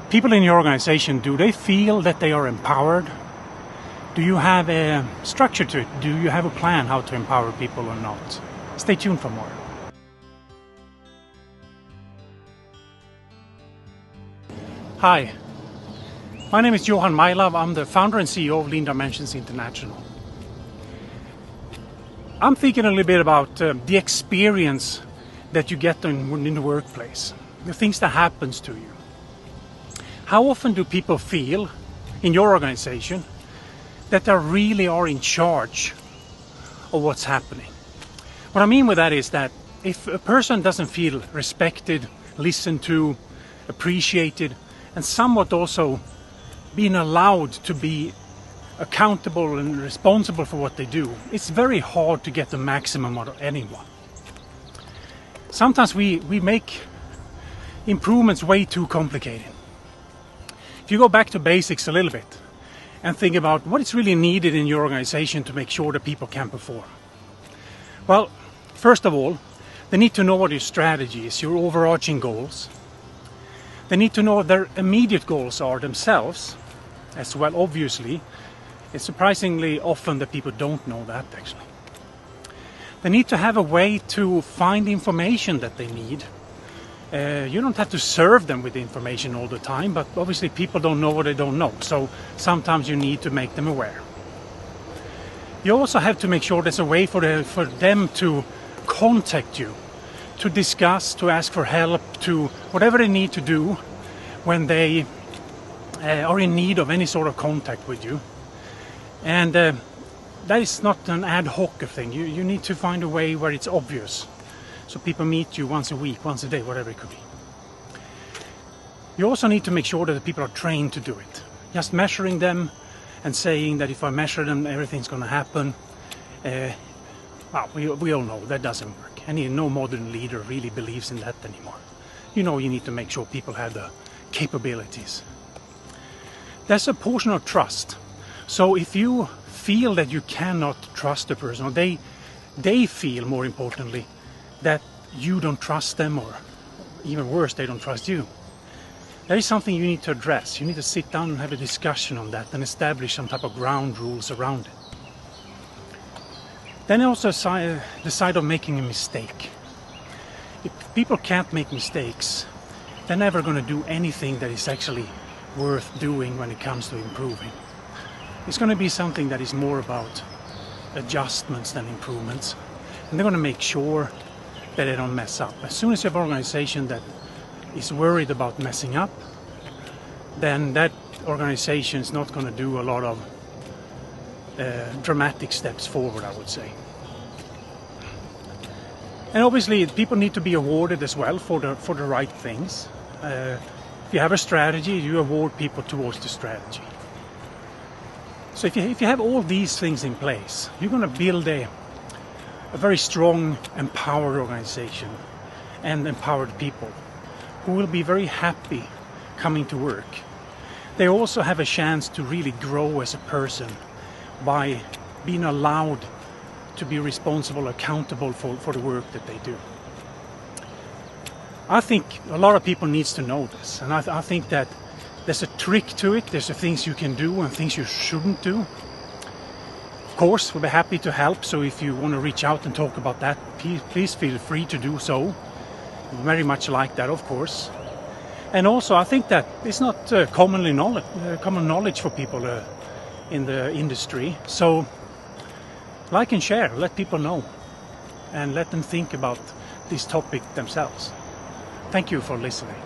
People in your organization, do they feel that they are empowered? Do you have a structure to it? Do you have a plan how to empower people or not? Stay tuned for more. Hi, my name is Johan Mailav. I'm the founder and CEO of Lean Dimensions International. I'm thinking a little bit about the experience that you get in the workplace, the things that happens to you. How often do people feel in your organization that they really are in charge of what's happening? What I mean with that is that if a person doesn't feel respected, listened to, appreciated, and somewhat also being allowed to be accountable and responsible for what they do, it's very hard to get the maximum out of anyone. Sometimes we make improvements way too complicated. If you go back to basics a little bit and think about what is really needed in your organization to make sure that people can perform. Well, first of all, they need to know what your strategy is, your overarching goals. They need to know what their immediate goals are themselves as well, obviously. It's surprisingly often that people don't know that actually. They need to have a way to find information that they need. You don't have to serve them with the information all the time, but obviously people don't know what they don't know, so sometimes you need to make them aware. You also have to make sure there's a way for them to contact you, to discuss, to ask for help, to whatever they need to do when they are in need of any sort of contact with you. And that is not an ad hoc thing. You need to find a way where it's obvious. So people meet you once a week, once a day, whatever it could be. You also need to make sure that the people are trained to do it. Just measuring them and saying that if I measure them, everything's going to happen. Well, we all know that doesn't work. And no modern leader really believes in that anymore. You need to make sure people have the capabilities. There's a portion of trust. So if you feel that you cannot trust a person, or they feel, more importantly, that you don't trust them, or even worse, they don't trust you, that is something you need to address. You need to sit down and have a discussion on that and establish some type of ground rules around it. Then also decide on making a mistake. If people can't make mistakes, they're never going to do anything that is actually worth doing when it comes to improving. It's going to be something that is more about adjustments than improvements. And they're going to make sure that they don't mess up. As soon as you have an organization that is worried about messing up, then that organization is not going to do a lot of dramatic steps forward, I would say. And obviously people need to be awarded as well for the right things. If you have a strategy, you award people towards the strategy. So if you have all these things in place, you're going to build a very strong, empowered organization and empowered people who will be very happy coming to work. They also have a chance to really grow as a person by being allowed to be responsible, accountable for the work that they do. I think a lot of people needs to know this, and I think that there's a trick to it. There's things you can do and things you shouldn't do. Of course, we'll be happy to help, so if you want to reach out and talk about that, please feel free to do so. Very much like that, of course. And also, I think that it's not common knowledge for people in the industry. So, like and share, let people know, and let them think about this topic themselves. Thank you for listening.